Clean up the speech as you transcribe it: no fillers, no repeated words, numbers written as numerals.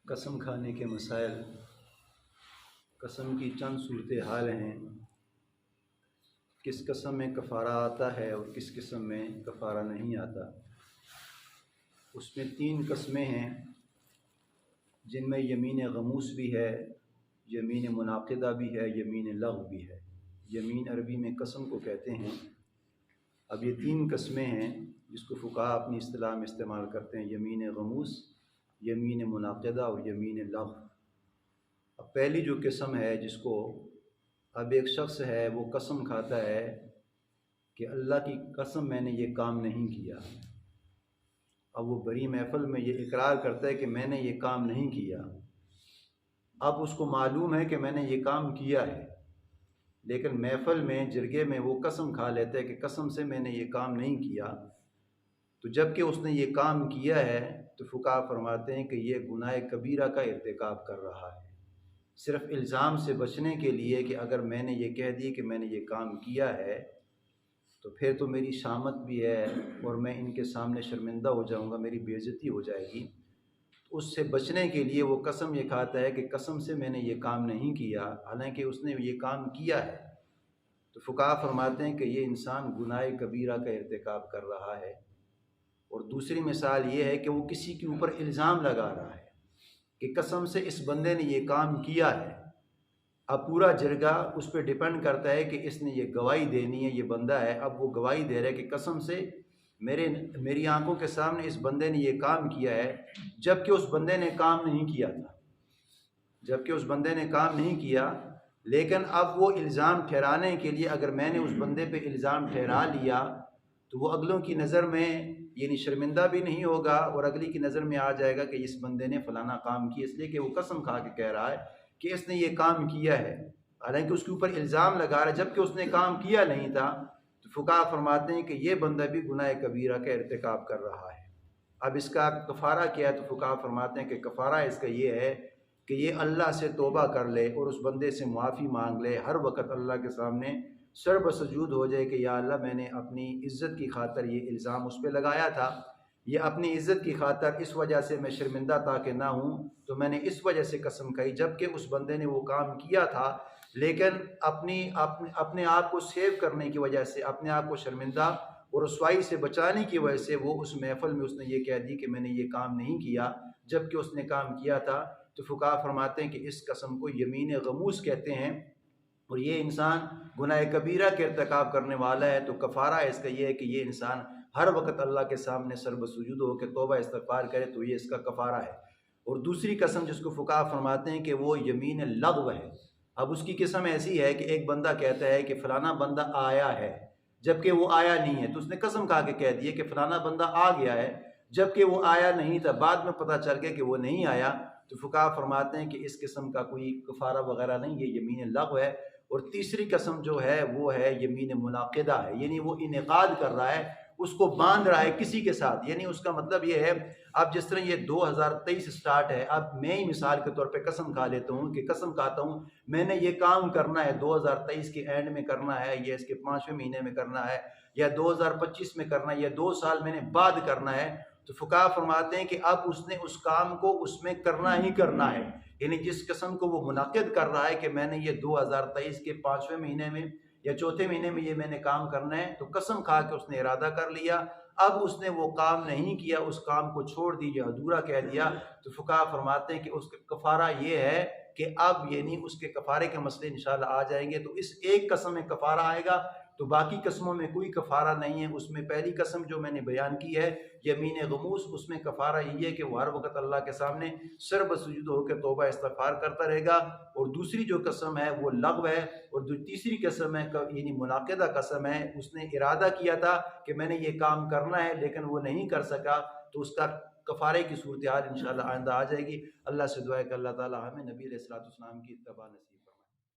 قسم کھانے کے مسائل، قسم کی چند صورتحال ہیں، کس قسم میں کفارہ آتا ہے اور کس قسم میں کفارہ نہیں آتا۔ اس میں 3 قسمیں ہیں جن میں یمین غموس بھی ہے، یمین منعقدہ بھی ہے، یمین لغو بھی ہے۔ یمین عربی میں قسم کو کہتے ہیں۔ اب یہ 3 قسمیں ہیں جس کو فقہا اپنی اصطلاح میں استعمال کرتے ہیں: یمین غموس، یمین منعقدہ اور یمین لغو۔ اب پہلی جو قسم ہے جس کو اب ایک شخص ہے وہ قسم کھاتا ہے کہ اللہ کی قسم میں نے یہ کام نہیں کیا۔ اب وہ بڑی محفل میں یہ اقرار کرتا ہے کہ میں نے یہ کام نہیں کیا۔ اب اس کو معلوم ہے کہ میں نے یہ کام کیا ہے، لیکن محفل میں جرگے میں وہ قسم کھا لیتا ہے کہ قسم سے میں نے یہ کام نہیں کیا۔ تو جب کہ اس نے یہ کام کیا ہے تو فقہا فرماتے ہیں کہ یہ گناہ کبیرہ کا ارتکاب کر رہا ہے، صرف الزام سے بچنے کے لیے کہ اگر میں نے یہ کہہ دی کہ میں نے یہ کام کیا ہے تو پھر تو میری شامت بھی ہے اور میں ان کے سامنے شرمندہ ہو جاؤں گا، میری بے عزتی ہو جائے گی۔ اس سے بچنے کے لیے وہ قسم یہ کھاتا ہے کہ قسم سے میں نے یہ کام نہیں کیا، حالانکہ اس نے یہ کام کیا ہے۔ تو فقہا فرماتے ہیں کہ یہ انسان گناہ کبیرہ کا ارتکاب کر رہا ہے۔ اور دوسری مثال یہ ہے کہ وہ کسی کے اوپر الزام لگا رہا ہے کہ قسم سے اس بندے نے یہ کام کیا ہے۔ اب پورا جرگہ اس پہ ڈیپینڈ کرتا ہے کہ اس نے یہ گواہی دینی ہے، یہ بندہ ہے، اب وہ گواہی دے رہا ہے کہ قسم سے میری آنکھوں کے سامنے اس بندے نے یہ کام کیا ہے، جبکہ اس بندے نے کام نہیں کیا تھا، جبکہ اس بندے نے کام نہیں کیا۔ لیکن اب وہ الزام ٹھہرانے کے لیے اگر میں نے اس بندے پہ الزام ٹھہرا لیا تو وہ اگلوں کی نظر میں یعنی شرمندہ بھی نہیں ہوگا اور اگلی کی نظر میں آ جائے گا کہ اس بندے نے فلانا کام کیا، اس لیے کہ وہ قسم کھا کے کہہ رہا ہے کہ اس نے یہ کام کیا ہے، حالانکہ اس کے اوپر الزام لگا رہا ہے جبکہ اس نے کام کیا نہیں تھا۔ تو فقہا فرماتے ہیں کہ یہ بندہ بھی گناہ کبیرہ کا ارتکاب کر رہا ہے۔ اب اس کا کفارہ کیا ہے؟ تو فقہا فرماتے ہیں کہ کفارہ اس کا یہ ہے کہ یہ اللہ سے توبہ کر لے اور اس بندے سے معافی مانگ لے، ہر وقت اللہ کے سامنے سر بسجود ہو جائے کہ یا اللہ میں نے اپنی عزت کی خاطر یہ الزام اس پہ لگایا تھا، یہ اپنی عزت کی خاطر اس وجہ سے میں شرمندہ تاکہ نہ ہوں تو میں نے اس وجہ سے قسم کھائی، جبکہ اس بندے نے وہ کام کیا تھا، لیکن اپنے آپ کو سیو کرنے کی وجہ سے، اپنے آپ کو شرمندہ اور رسوائی سے بچانے کی وجہ سے وہ اس محفل میں اس نے یہ کہہ دی کہ میں نے یہ کام نہیں کیا، جبکہ اس نے کام کیا تھا۔ تو فقہا فرماتے ہیں کہ اس قسم کو یمین غموس کہتے ہیں اور یہ انسان گناہ کبیرہ کے ارتکاب کرنے والا ہے۔ تو کفارہ اس کا یہ ہے کہ یہ انسان ہر وقت اللہ کے سامنے سر بسجود ہو کے توبہ استغفار کرے، تو یہ اس کا کفارہ ہے۔ اور دوسری قسم جس کو فقہا فرماتے ہیں کہ وہ یمین لغو ہے۔ اب اس کی قسم ایسی ہے کہ ایک بندہ کہتا ہے کہ فلانا بندہ آیا ہے، جبکہ وہ آیا نہیں ہے، تو اس نے قسم کھا کے کہہ دی کہ فلانا بندہ آ گیا ہے، جبکہ وہ آیا نہیں تھا، بعد میں پتہ چل گیا کہ وہ نہیں آیا۔ تو فقہا فرماتے ہیں کہ اس قسم کا کوئی کفارہ وغیرہ نہیں، یہ یمین لغو ہے۔ اور تیسری قسم جو ہے وہ ہے یمین منعقدہ ہے، یعنی وہ انعقاد کر رہا ہے، اس کو باندھ رہا ہے کسی کے ساتھ، یعنی اس کا مطلب یہ ہے اب جس طرح یہ 2023 سٹارٹ ہے، اب میں ہی مثال کے طور پہ قسم کھا لیتا ہوں کہ قسم کھاتا ہوں میں نے یہ کام کرنا ہے 2023 کے اینڈ میں کرنا ہے، یا اس کے 5ویں مہینے میں کرنا ہے، یا 2025 میں کرنا ہے، یا 2 سال میں نے بعد کرنا ہے۔ تو فقہا فرماتے ہیں کہ اب اس نے اس کام کو اس میں کرنا ہی کرنا ہے، یعنی جس قسم کو وہ منعقد کر رہا ہے کہ میں نے یہ 2023 کے 5ویں مہینے میں یا 4تھے مہینے میں یہ میں نے کام کرنا ہے، تو قسم کھا کے اس نے ارادہ کر لیا، اب اس نے وہ کام نہیں کیا، اس کام کو چھوڑ دیجیے، ادھورا کہہ دیا۔ تو فقہا فرماتے ہیں کہ اس کا کفارہ یہ ہے کہ اب یعنی اس کے کفارے کے مسئلے انشاءاللہ آ جائیں گے۔ تو اس ایک قسم میں کفارہ آئے گا، تو باقی قسموں میں کوئی کفارہ نہیں ہے۔ اس میں پہلی قسم جو میں نے بیان کی ہے یمین غموس، اس میں کفارہ یہ ہے کہ وہ ہر وقت اللہ کے سامنے سر بسجود ہو کے توبہ استغفار کرتا رہے گا۔ اور دوسری جو قسم ہے وہ لغو ہے، اور جو تیسری قسم ہے یعنی منعقدہ قسم ہے، اس نے ارادہ کیا تھا کہ میں نے یہ کام کرنا ہے لیکن وہ نہیں کر سکا، تو اس کا کفارے کی صورتحال انشاءاللہ آئندہ آ جائے گی۔ اللہ سے دعا ہے کہ اللہ تعالی ہمیں نبی علیہ الصلوۃ والسلام کی اتباع نصیب